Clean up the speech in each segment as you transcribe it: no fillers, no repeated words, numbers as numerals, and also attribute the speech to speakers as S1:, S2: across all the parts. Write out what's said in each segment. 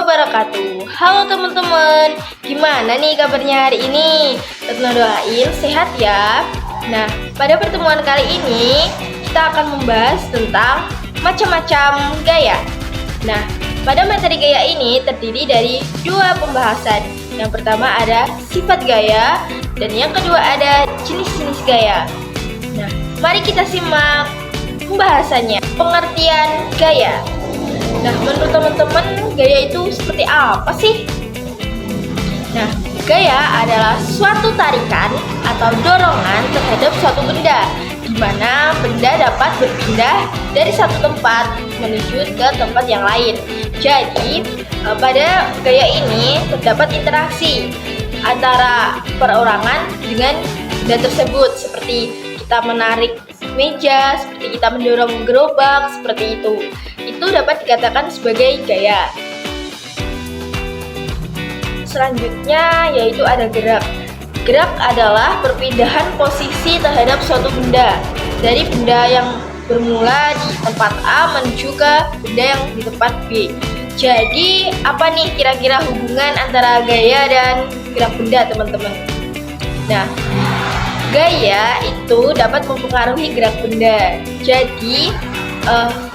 S1: wabarakatuh. Halo teman-teman, gimana nih kabarnya hari ini? Retno doain sehat ya. Nah, pada pertemuan kali ini kita akan membahas tentang macam-macam gaya. Nah, pada materi gaya ini terdiri dari dua pembahasan. Yang pertama ada sifat gaya dan yang kedua ada jenis-jenis gaya. Nah, mari kita simak pembahasannya. Pengertian gaya. Nah, menurut teman-teman, gaya itu seperti apa sih? Nah, gaya adalah suatu tarikan atau dorongan terhadap suatu benda, di mana benda dapat berpindah dari satu tempat menuju ke tempat yang lain. Jadi, pada gaya ini terdapat interaksi antara perorangan dengan benda tersebut, seperti kita menarik meja, seperti kita mendorong gerobak, seperti itu. Itu dapat dikatakan sebagai gaya. Selanjutnya yaitu ada gerak. Gerak adalah perpindahan posisi terhadap suatu benda dari benda yang bermula di tempat A menuju ke benda yang di tempat B. Jadi apa nih kira-kira hubungan antara gaya dan gerak benda, teman-teman? Nah, gaya itu dapat mempengaruhi gerak benda. Jadi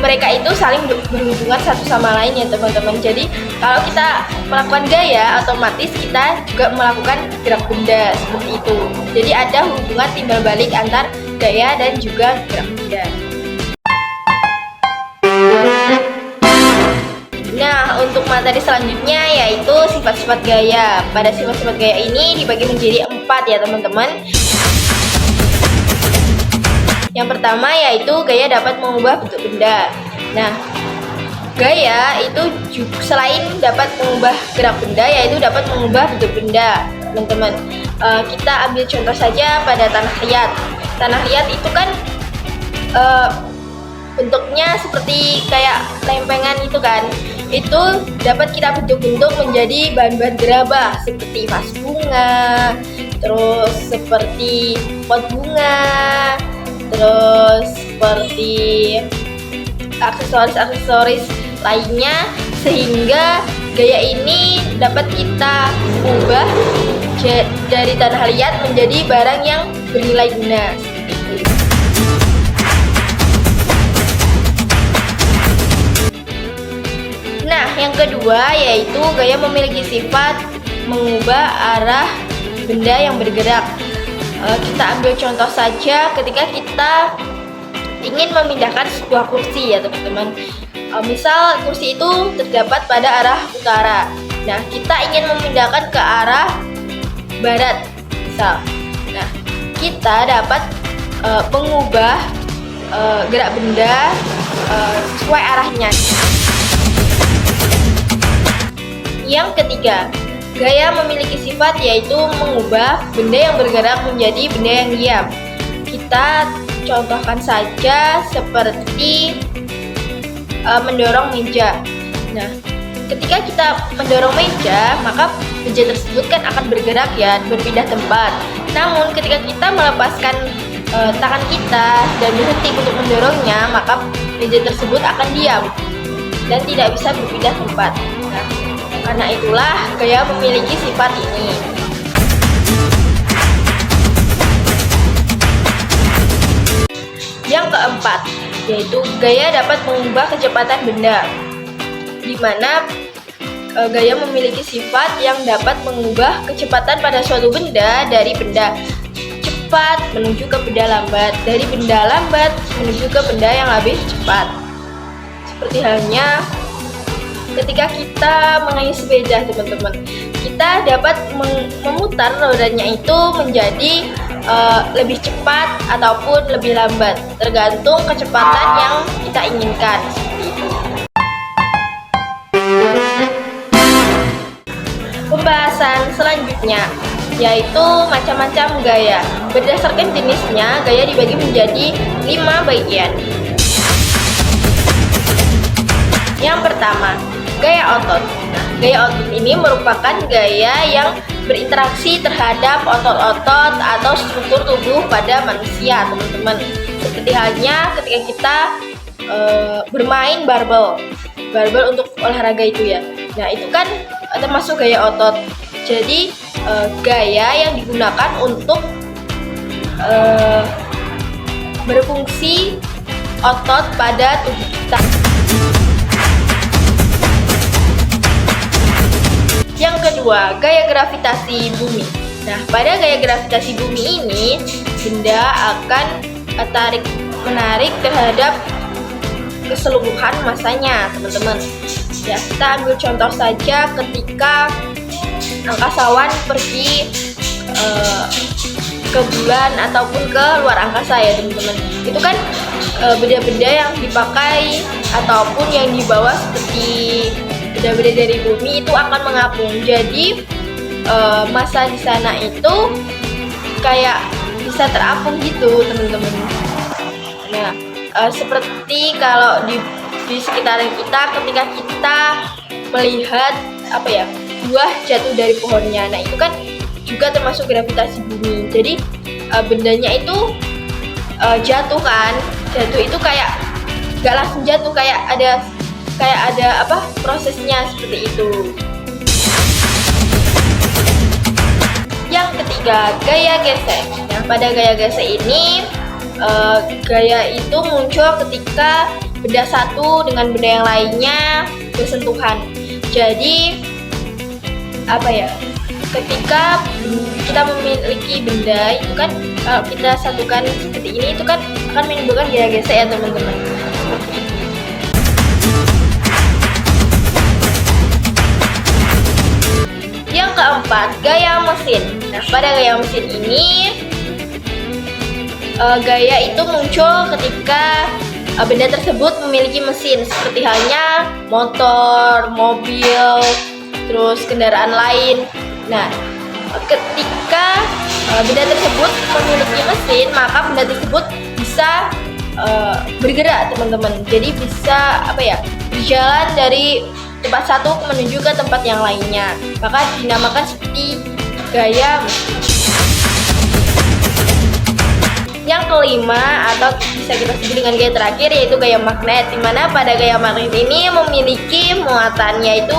S1: mereka itu saling berhubungan satu sama lain ya teman-teman. Jadi kalau kita melakukan gaya, otomatis kita juga melakukan gerak benda seperti itu. Jadi ada hubungan timbal balik antar gaya dan juga gerak benda. Nah, untuk materi selanjutnya yaitu sifat-sifat gaya. Pada sifat-sifat gaya ini dibagi menjadi 4 ya teman-teman. Yang pertama yaitu gaya dapat mengubah bentuk benda. Nah, gaya itu selain dapat mengubah gerak benda, yaitu dapat mengubah bentuk benda, teman-teman. Kita ambil contoh saja pada tanah liat. Tanah liat itu kan bentuknya seperti kayak lempengan itu kan. Itu dapat kita bentuk-bentuk menjadi bahan-bahan gerabah seperti vas bunga, terus seperti pot bunga, terus seperti aksesoris lainnya, sehingga gaya ini dapat kita ubah dari tanah liat menjadi barang yang bernilai guna. Nah, yang kedua yaitu gaya memiliki sifat mengubah arah benda yang bergerak. Kita ambil contoh saja ketika kita ingin memindahkan sebuah kursi ya teman-teman. Misal kursi itu terdapat pada arah utara. Nah, kita ingin memindahkan ke arah barat misal. Nah, kita dapat mengubah gerak benda sesuai arahnya. Yang ketiga, gaya memiliki sifat yaitu mengubah benda yang bergerak menjadi benda yang diam. Kita contohkan saja seperti mendorong meja. Nah, ketika kita mendorong meja, maka meja tersebut kan akan bergerak ya, berpindah tempat. Namun ketika kita melepaskan tangan kita dan berhenti untuk mendorongnya, maka meja tersebut akan diam dan tidak bisa berpindah tempat. Nah, karena itulah gaya memiliki sifat ini. Yang keempat, yaitu gaya dapat mengubah kecepatan benda, di mana gaya memiliki sifat yang dapat mengubah kecepatan pada suatu benda dari benda cepat menuju ke benda lambat, dari benda lambat menuju ke benda yang lebih cepat. Seperti halnya ketika kita mengayuh sepeda, teman-teman, kita dapat memutar rodanya itu menjadi lebih cepat ataupun lebih lambat, tergantung kecepatan yang kita inginkan. Pembahasan selanjutnya yaitu macam-macam gaya. Berdasarkan jenisnya, gaya dibagi menjadi 5 bagian. Yang pertama, gaya otot. Nah, gaya otot ini merupakan gaya yang berinteraksi terhadap otot-otot atau struktur tubuh pada manusia, teman-teman. Seperti halnya ketika kita bermain barbel untuk olahraga itu ya. Nah, itu kan termasuk gaya otot. Jadi gaya yang digunakan untuk berfungsi otot pada tubuh kita. Yang kedua, gaya gravitasi bumi. Nah, pada gaya gravitasi bumi ini, benda akan menarik terhadap keseluruhan masanya, teman-teman. Ya, kita ambil contoh saja ketika angkasawan pergi ke bulan ataupun ke luar angkasa ya, teman-teman. Itu kan benda-benda yang dipakai ataupun yang dibawa seperti benda-benda dari bumi itu akan mengapung. Jadi massa di sana itu kayak bisa terapung gitu, teman-teman. Nah, seperti kalau di sekitaran kita ketika kita melihat buah jatuh dari pohonnya. Nah, itu kan juga termasuk gravitasi bumi. Jadi bendanya itu jatuh itu kayak gak langsung jatuh, kayak ada prosesnya seperti itu. Yang ketiga, gaya gesek. Nah, pada gaya gesek ini gaya itu muncul ketika benda satu dengan benda yang lainnya bersentuhan. Jadi ketika kita memiliki benda itu kan kalau kita satukan seperti ini itu kan akan menimbulkan gaya gesek ya, teman-teman. Seperti itu. Yang keempat, gaya mesin. Nah, pada gaya mesin ini gaya itu muncul ketika benda tersebut memiliki mesin, seperti halnya motor, mobil, terus kendaraan lain. Nah, ketika benda tersebut memiliki mesin, maka benda tersebut bisa bergerak, teman-teman. Jadi bisa berjalan dari tempat satu menuju ke tempat yang lainnya. Maka dinamakan seperti gaya mesin. Yang kelima atau bisa kita sebut dengan gaya terakhir yaitu gaya magnet, dimana pada gaya magnet ini memiliki muatan, yaitu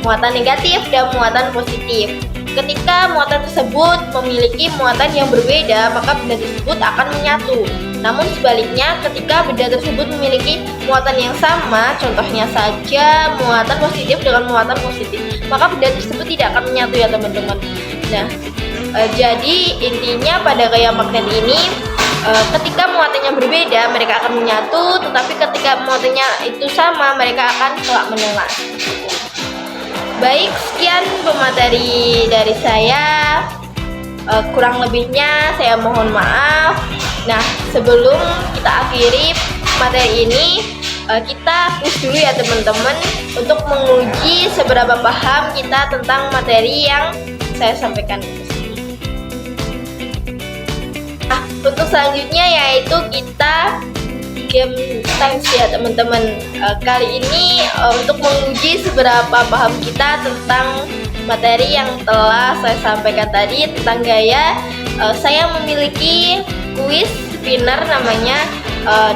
S1: muatan negatif dan muatan positif. Ketika muatan tersebut memiliki muatan yang berbeda, maka benda tersebut akan menyatu. Namun sebaliknya, ketika benda tersebut memiliki muatan yang sama, contohnya saja muatan positif dengan muatan positif, maka benda tersebut tidak akan menyatu ya, teman-teman. Nah, jadi intinya pada gaya magnet ini ketika muatannya berbeda mereka akan menyatu, tetapi ketika muatannya itu sama mereka akan kelak menyala. Baik, sekian pemateri dari saya. Kurang lebihnya saya mohon maaf. Nah, sebelum kita akhiri materi ini, kita quiz dulu ya, teman-teman, untuk menguji seberapa paham kita tentang materi yang saya sampaikan. Nah, untuk selanjutnya yaitu kita game times ya, teman-teman. Kali ini untuk menguji seberapa paham kita tentang materi yang telah saya sampaikan tadi tentang gaya, saya memiliki kuis spinner namanya,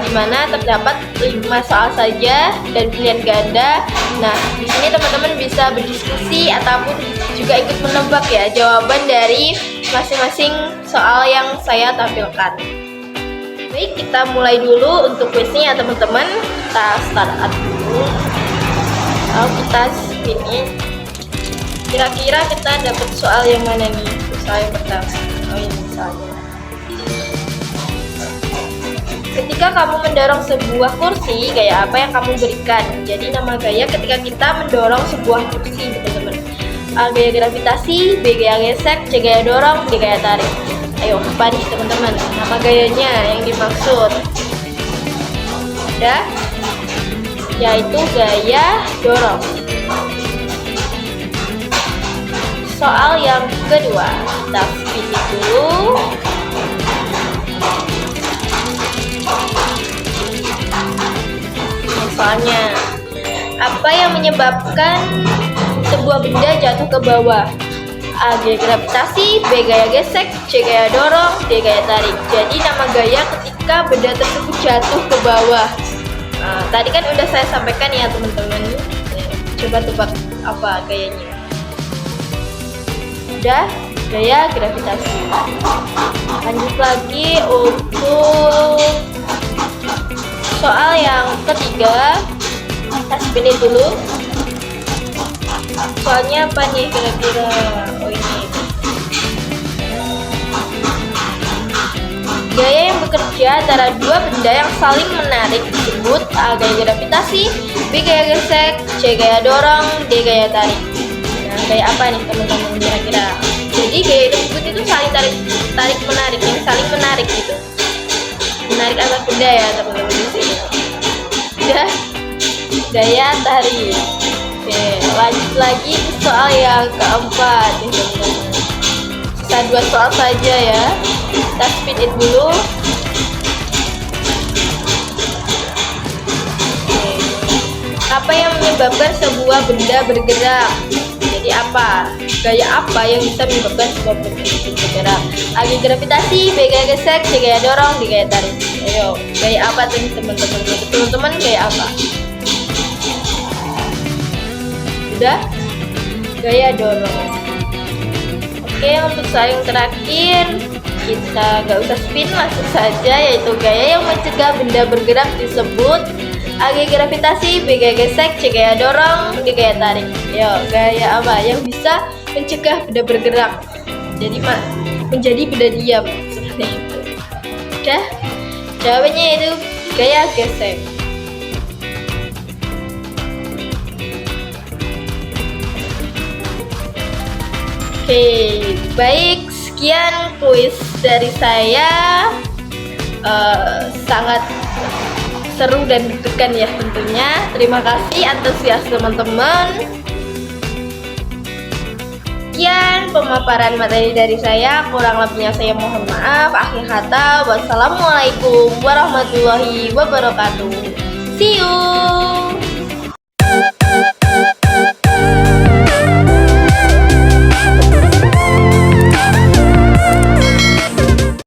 S1: di mana terdapat 5 soal saja dan pilihan ganda. Nah, di sini teman-teman bisa berdiskusi ataupun juga ikut menebak ya jawaban dari masing-masing soal yang saya tampilkan. Baik, kita mulai dulu untuk kuisnya ya, teman-teman. Kita start dulu. Lalu kita spinin. Kira-kira kita dapat soal yang mana nih? Soal yang pertama. Oh, ini misalnya. Ketika kamu mendorong sebuah kursi, gaya apa yang kamu berikan? Jadi nama gaya ketika kita mendorong sebuah kursi, teman-teman. A, gaya gravitasi, B, gaya gesek, C, gaya dorong, D, gaya tarik. Ayo, apa nih, teman-teman? Nama gayanya yang dimaksud. Ada, yaitu gaya dorong. Soal yang kedua, kita pilih dulu. Soalnya, apa yang menyebabkan sebuah benda jatuh ke bawah? A, gaya gravitasi, B, gaya gesek, C, gaya dorong, D, gaya tarik. Jadi nama gaya ketika benda tersebut jatuh ke bawah. Tadi kan udah saya sampaikan ya, teman-teman. Coba tebak apa gayanya? Udah, gaya gravitasi. Lanjut lagi untuk soal yang ketiga. Kita spinin dulu. Soalnya apa nih kira-kira? Oh, ini. Gaya yang bekerja antara dua benda yang saling menarik disebut A. Gaya gravitasi, B. Gaya gesek, C. Gaya dorong, D. Gaya tarik. Nah, gaya apa nih teman-teman kira-kira? Jadi gaya tersebut itu saling tarik menarik, yang saling menarik gitu. Menarik antar benda ya teman-teman di sini. Udah, gaya tarik. Oke, lanjut lagi ke soal yang keempat nih teman-teman. Sisa 2 soal saja ya. Kita speed it dulu. Oke. Apa yang menyebabkan sebuah benda bergerak? Jadi apa? Gaya apa yang bisa menyebabkan sebuah benda bergerak? A. Gaya gravitasi, B. Gaya gesek, C. Gaya dorong, D. Gaya tarik. Ayo, gaya apa tuh teman-teman? Teman-teman gaya apa? Udah? Gaya dorong. Oke, untuk soal yang terakhir kita gak usah spin, langsung saja, yaitu gaya yang mencegah benda bergerak disebut A. Gaya gravitasi, B. Gaya gesek, C. Gaya dorong, D. Gaya tarik. Yo, gaya apa yang bisa mencegah benda bergerak? Jadi menjadi benda diam seperti itu. Udah, jawabannya itu gaya gesek. Oke, baik, sekian kuis dari saya. Sangat seru dan deg-degan ya tentunya. Terima kasih antusias teman-teman. Sekian pemaparan materi dari saya. Kurang lebihnya saya mohon maaf. Akhir kata, wassalamualaikum warahmatullahi wabarakatuh. See you.